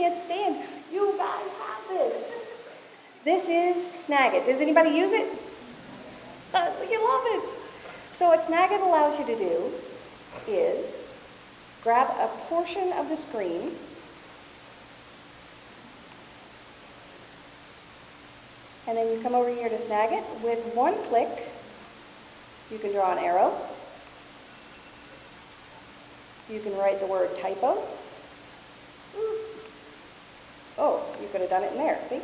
gets thin. You guys have this. This is Snagit. Does anybody use it? You love it. So what Snagit allows you to do is grab a portion of the screen and then you come over here to Snagit. With one click, you can draw an arrow. You can write the word typo. Oh, you could have done it in there, see?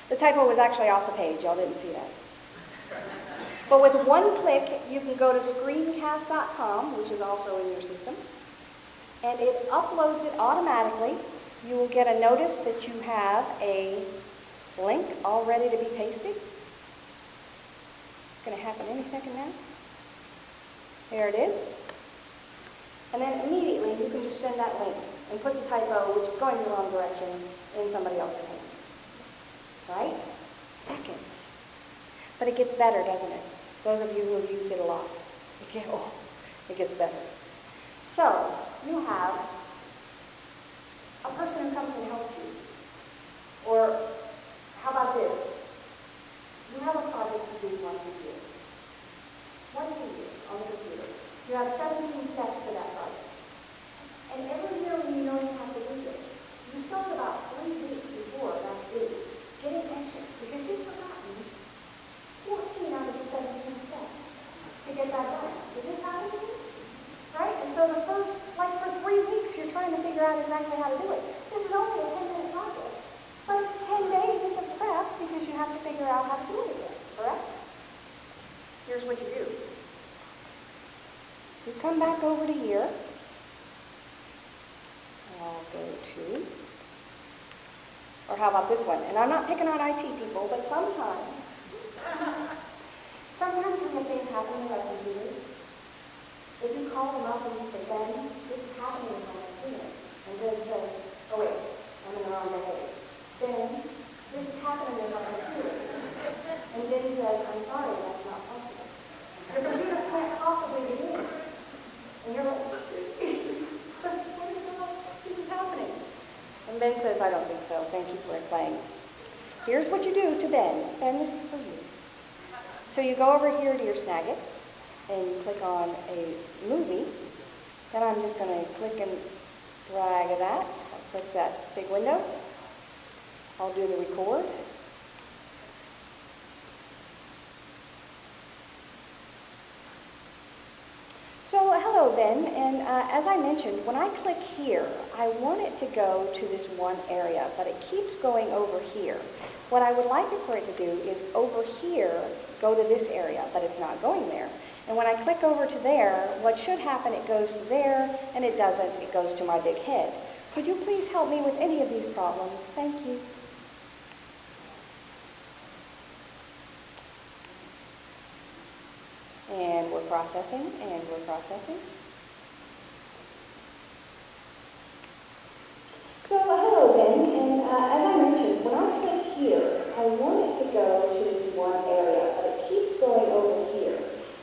The typo was actually off the page. Y'all didn't see that. But with one click, you can go to screencast.com, which is also in your system, and it uploads it automatically. You will get a notice that you have a link all ready to be pasted. It's going to happen any second now. There it is. And then immediately you can just send that link and put the typo, which is going the wrong direction, in somebody else's hands. Right? Seconds. But it gets better, doesn't it? Those of you who have used it a lot. It gets better. So, you have a person who comes and helps you. Or, how about this? You have a project to do once a year. Once a year on the computer. You have 17 steps to that project. And every year when you know you have to do this, you start about 3 weeks before that's due, getting anxious because you've forgotten 14 out of the 17 steps to get that done. Is this happening to you? Right? And so the first, like for 3 weeks, you're trying to figure out exactly how to do it. This is only a 10-minute project. But it's 10 days of prep because you have to figure out how to do it again, correct? Here's what you do. You come back over to here. I'll go to, or how about this one? And I'm not picking on IT people, but sometimes we have things happening with our computers. If you call them up and you say, Ben, this is happening with my computer. And Ben says, oh wait, I'm in the wrong day. Ben, this is happening with my computer. And Ben says, I'm sorry, that's not possible. Your computer can't possibly be doing it. And you're like, this is happening. And Ben says, I don't think so. Thank you for explaining. Here's what you do to Ben. Ben, this is for you. So you go over here to your Snagit, and you click on a movie. Then I'm just going to click and drag that. I'll click that big window. I'll do the record. So hello Ben, and as I mentioned, when I click here, I want it to go to this one area, but it keeps going over here. What I would like for it to do is over here, go to this area, but it's not going there. And when I click over to there, what should happen, it goes to there, and it doesn't, it goes to my big head. Could you please help me with any of these problems? Thank you. And we're processing, and we're processing. So, hello Ben, and as I mentioned, when I click here, I want it to go to this one area, but it keeps going over here.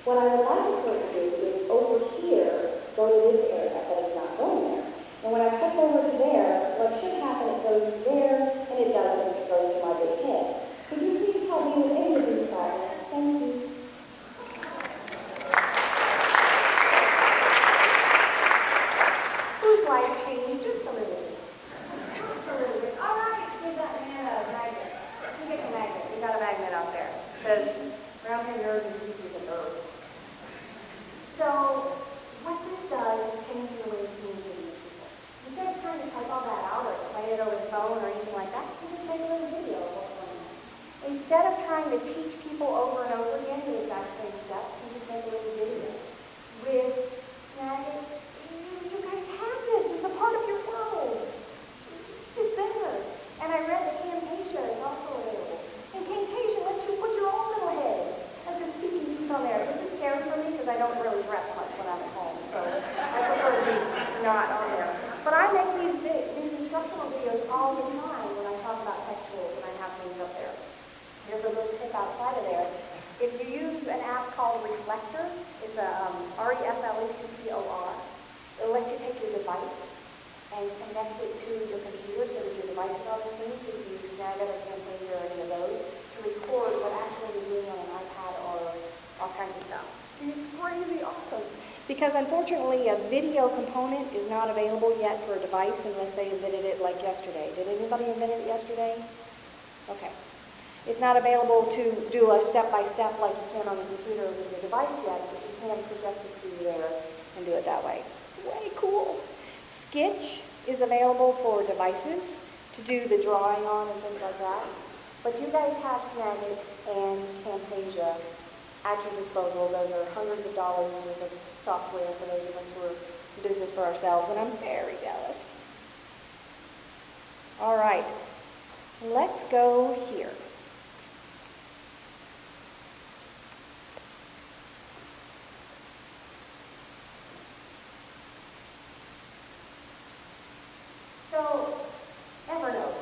What I would like for it to do is over here, go to this area, but it's not going there. And when I click over to there, what should happen, it goes to there, and it doesn't, it goes to my big head. Could you please help me with any of these problems? Thank you. Whose life changed just a little bit? Just a little bit. All right, give that man a magnet. You get a magnet. We got a magnet out there. It says, round your nerves and keep you the nerve. So, what this does is change the way you communicate with people. Instead of trying to type all that out or play it over the phone or anything like that, you can make a little video of what's going on. Instead of trying to teach people over and over again the exact same steps, you just make a little video. With Snagit, you guys have this. It's a part of your world. It's just there. And I read that Camtasia is also available. And Camtasia lets you put your own little head as a speaking piece on there. This is scary for me because I don't really dress much when I'm at home, so I prefer to be not on there. But I make these instructional videos all the time when I talk about textuals and I have things up there. Here's a little tip outside of there. If you use an app called Reflector, it's a Reflector. It'll let you take your device and connect it to your computer so that your device is on the screen, so you can use Snagit or Camtasia or any of those to record what actually you're doing on an iPad or all kinds of stuff. It's crazy awesome. Because unfortunately, a video component is not available yet for a device unless they invented it like yesterday. Did anybody invent it yesterday? Okay. It's not available to do a step-by-step like you can on the computer with your device yet, but you can project it to you there and do it that way. Way cool. Sketch is available for devices to do the drawing on and things like that. But you guys have Snagit and Camtasia at your disposal. Those are hundreds of dollars worth of software for those of us who are in business for ourselves, and I'm very jealous. All right, let's go here. So, Evernote.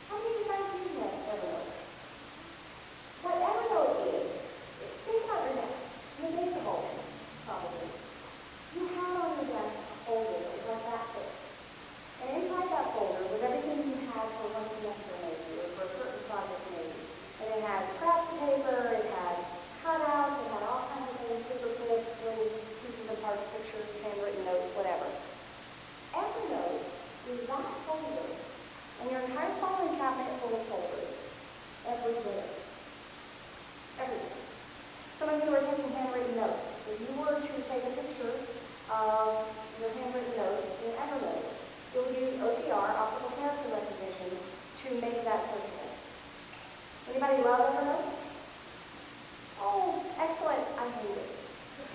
How many of you guys use that Evernote? What Evernote is, think about your desk. You make the hole, probably. You have on your desk a folder like that thick. And inside that folder was everything you had for one semester maybe, or for a certain project maybe. And it had scraps of paper, it had cutouts, it had all kinds of things, paper clips, little pieces of parts, pictures, handwritten notes, whatever. Evernote is that folder, and your entire filing cabinet full of folders, everywhere. Everything. Some of you are taking handwritten notes. If you were to take a picture of your handwritten notes in Evernote, you'll use OCR, optical character recognition, to make that searchable. Anybody love Evernote? Oh, excellent. I hate it.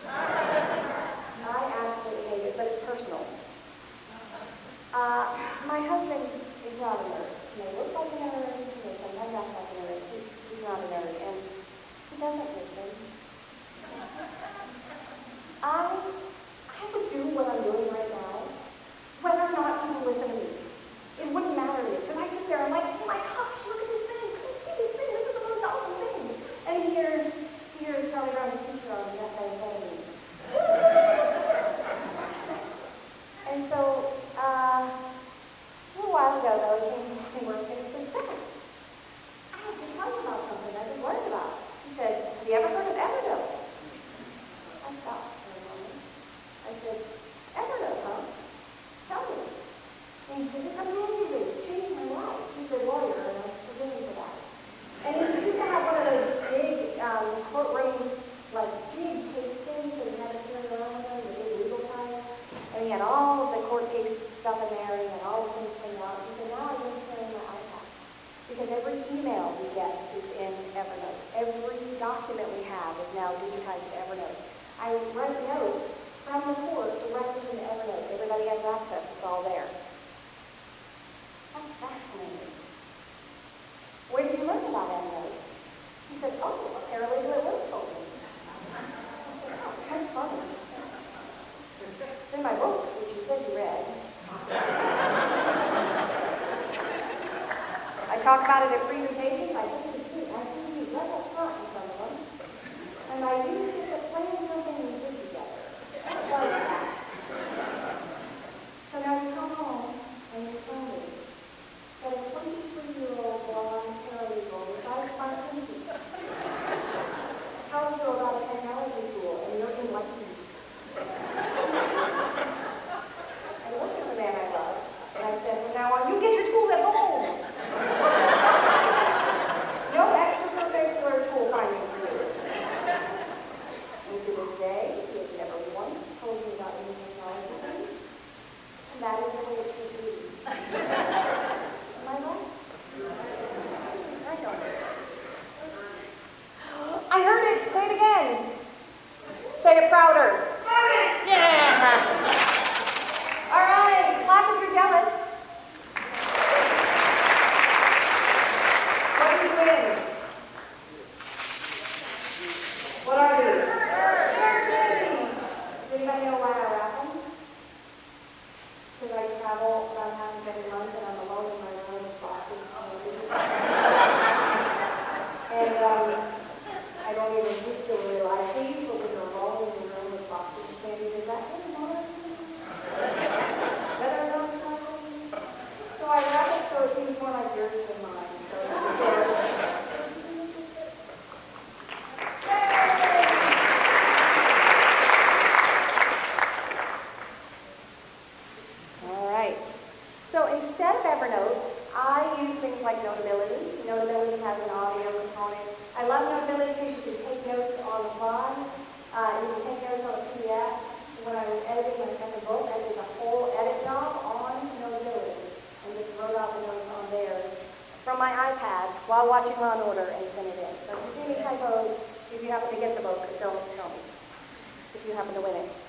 I absolutely hate it, but it's personal. My husband is not a nerd. He may look like a nerd, he may sometimes act like a nerd. He's not a nerd, and he doesn't listen. I would do what I'm doing right now, whether or not people listen to me. It wouldn't matter to me, because I sit there and I'm like, oh my gosh, look at this thing, see this thing, this is the most awesome thing. And he hears Charlie Brown's teacher on the methamphetamines. And so, a little while ago, though, he came to work and he said, Beth, I have to tell you about something I just learned about. He said, have you ever heard of Evernote? I stopped for a moment. I said, Evernote, huh? Tell me. And he said, it's amazing. It changed my life. He's a lawyer, and I'm forgiving for that. And he used to have one of those big courtroom, like big case things that he had to carry around with him, the big legal file. And he had all of the court case stuff in there, and all the things came out. He said, now I just carry my iPad. Because every email we get is in Evernote. Every document we have is now digitized to Evernote. I write notes from the court directly into Evernote. Everybody has access. It's all there. That's fascinating. Where did you learn about Evernote? He said, oh, a paralegal at work told me. I said, oh, that's funny. It's in my books, which you said you read. I talk about it at presentations. I think it's true. I see you right up front in some of them. And I use it to plan something we did together. What was that? So now you come home and you tell me that a 23-year-old blonde paralegal decides to find thinking. Tells you about a technology tool and you're enlightened. I looked at the man I love and I said, well, now you get your tools at home. No extracurricular tool finding for you. on my iPad while watching Law & Order and send it in. So if you see any typos, if you happen to get the book, don't tell me if you happen to win it.